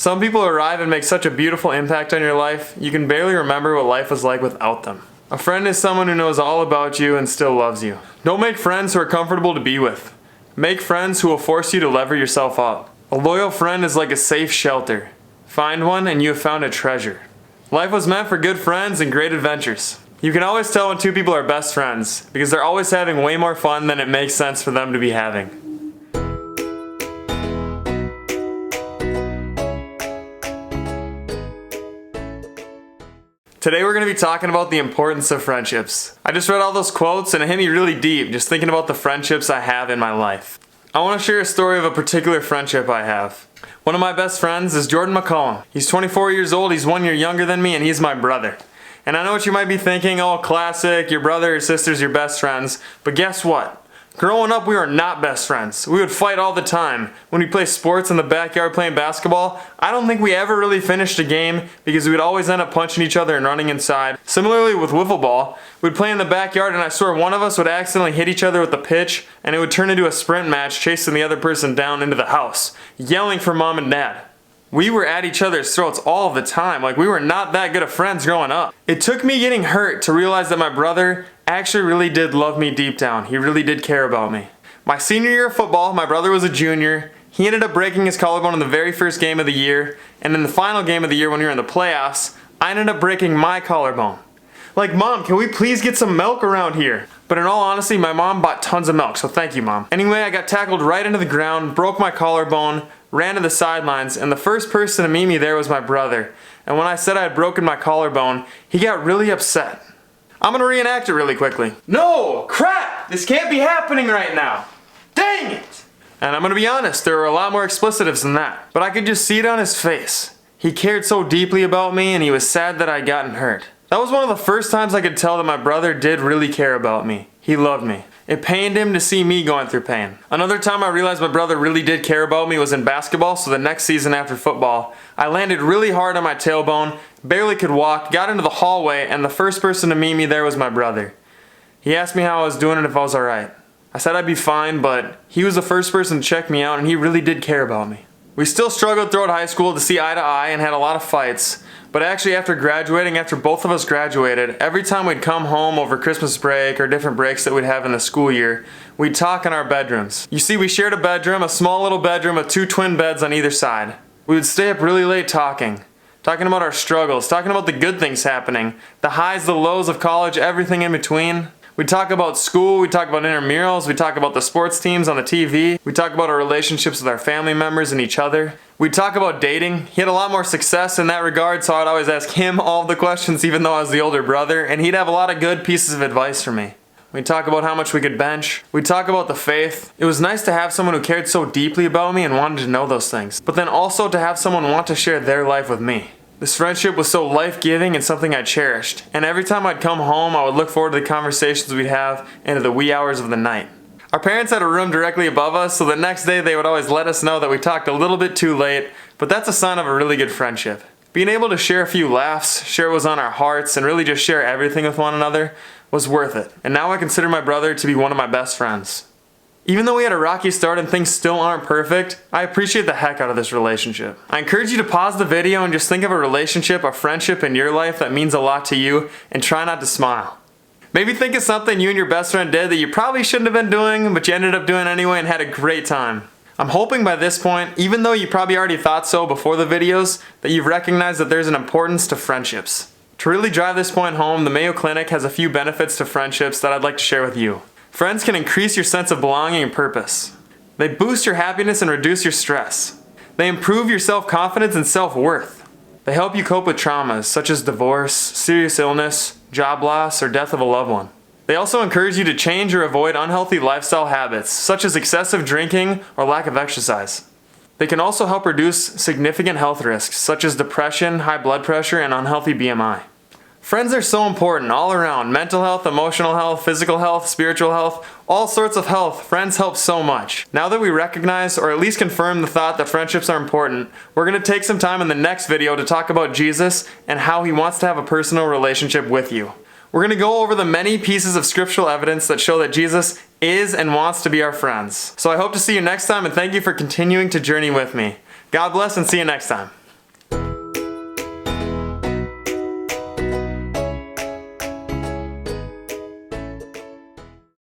Some people arrive and make such a beautiful impact on your life, you can barely remember what life was like without them. A friend is someone who knows all about you and still loves you. Don't make friends who are comfortable to be with. Make friends who will force you to lever yourself up. A loyal friend is like a safe shelter. Find one and you have found a treasure. Life was meant for good friends and great adventures. You can always tell when two people are best friends, because they're always having way more fun than it makes sense for them to be having. Today we're going to be talking about the importance of friendships. I just read all those quotes and it hit me really deep just thinking about the friendships I have in my life. I want to share a story of a particular friendship I have. One of my best friends is Jordan McCollum. He's 24 years old, he's 1 year younger than me, and he's my brother. And I know what you might be thinking, oh classic, your brother or sister's your best friends, but guess what? Growing up, we were not best friends. We would fight all the time. When we play sports in the backyard playing basketball, I don't think we ever really finished a game because we would always end up punching each other and running inside. Similarly with wiffle ball, we'd play in the backyard and I swear one of us would accidentally hit each other with the pitch and it would turn into a sprint match chasing the other person down into the house, yelling for mom and dad. We were at each other's throats all the time, like we were not that good of friends growing up. It took me getting hurt to realize that my brother actually really did love me deep down. He really did care about me. My senior year of football, my brother was a junior. He ended up breaking his collarbone in the very first game of the year, and in the final game of the year when we were in the playoffs, I ended up breaking my collarbone. Like, Mom, can we please get some milk around here? But in all honesty, my mom bought tons of milk, so thank you, Mom. Anyway, I got tackled right into the ground, broke my collarbone, ran to the sidelines, and the first person to meet me there was my brother. And when I said I had broken my collarbone, he got really upset. I'm gonna reenact it really quickly. No! Crap! This can't be happening right now! Dang it! And I'm gonna be honest, there were a lot more explicitives than that. But I could just see it on his face. He cared so deeply about me and he was sad that I'd gotten hurt. That was one of the first times I could tell that my brother did really care about me. He loved me. It pained him to see me going through pain. Another time I realized my brother really did care about me was in basketball, so the next season after football, I landed really hard on my tailbone, barely could walk, got into the hallway, and the first person to meet me there was my brother. He asked me how I was doing and if I was alright. I said I'd be fine, but he was the first person to check me out and he really did care about me. We still struggled throughout high school to see eye to eye and had a lot of fights. But actually after graduating, after both of us graduated, every time we'd come home over Christmas break or different breaks that we'd have in the school year, we'd talk in our bedrooms. You see, we shared a bedroom, a small little bedroom with two twin beds on either side. We would stay up really late talking about our struggles, talking about the good things happening, the highs, the lows of college, everything in between. We'd talk about school, we'd talk about intramurals, we'd talk about the sports teams on the TV, we'd talk about our relationships with our family members and each other. We'd talk about dating. He had a lot more success in that regard, so I'd always ask him all the questions even though I was the older brother, and he'd have a lot of good pieces of advice for me. We'd talk about how much we could bench. We'd talk about the faith. It was nice to have someone who cared so deeply about me and wanted to know those things, but then also to have someone want to share their life with me. This friendship was so life-giving and something I cherished, and every time I'd come home I would look forward to the conversations we'd have into the wee hours of the night. Our parents had a room directly above us, so the next day they would always let us know that we talked a little bit too late, but that's a sign of a really good friendship. Being able to share a few laughs, share what was on our hearts, and really just share everything with one another was worth it. And now I consider my brother to be one of my best friends. Even though we had a rocky start and things still aren't perfect, I appreciate the heck out of this relationship. I encourage you to pause the video and just think of a relationship, a friendship in your life that means a lot to you, and try not to smile. Maybe think of something you and your best friend did that you probably shouldn't have been doing, but you ended up doing anyway and had a great time. I'm hoping by this point, even though you probably already thought so before the videos, that you've recognized that there's an importance to friendships. To really drive this point home, the Mayo Clinic has a few benefits to friendships that I'd like to share with you. Friends can increase your sense of belonging and purpose. They boost your happiness and reduce your stress. They improve your self-confidence and self-worth. They help you cope with traumas such as divorce, serious illness, job loss, or death of a loved one. They also encourage you to change or avoid unhealthy lifestyle habits such as excessive drinking or lack of exercise. They can also help reduce significant health risks such as depression, high blood pressure, and unhealthy BMI. Friends are so important all around. Mental health, emotional health, physical health, spiritual health, all sorts of health. Friends help so much. Now that we recognize or at least confirm the thought that friendships are important, we're going to take some time in the next video to talk about Jesus and how he wants to have a personal relationship with you. We're going to go over the many pieces of scriptural evidence that show that Jesus is and wants to be our friends. So I hope to see you next time and thank you for continuing to journey with me. God bless and see you next time.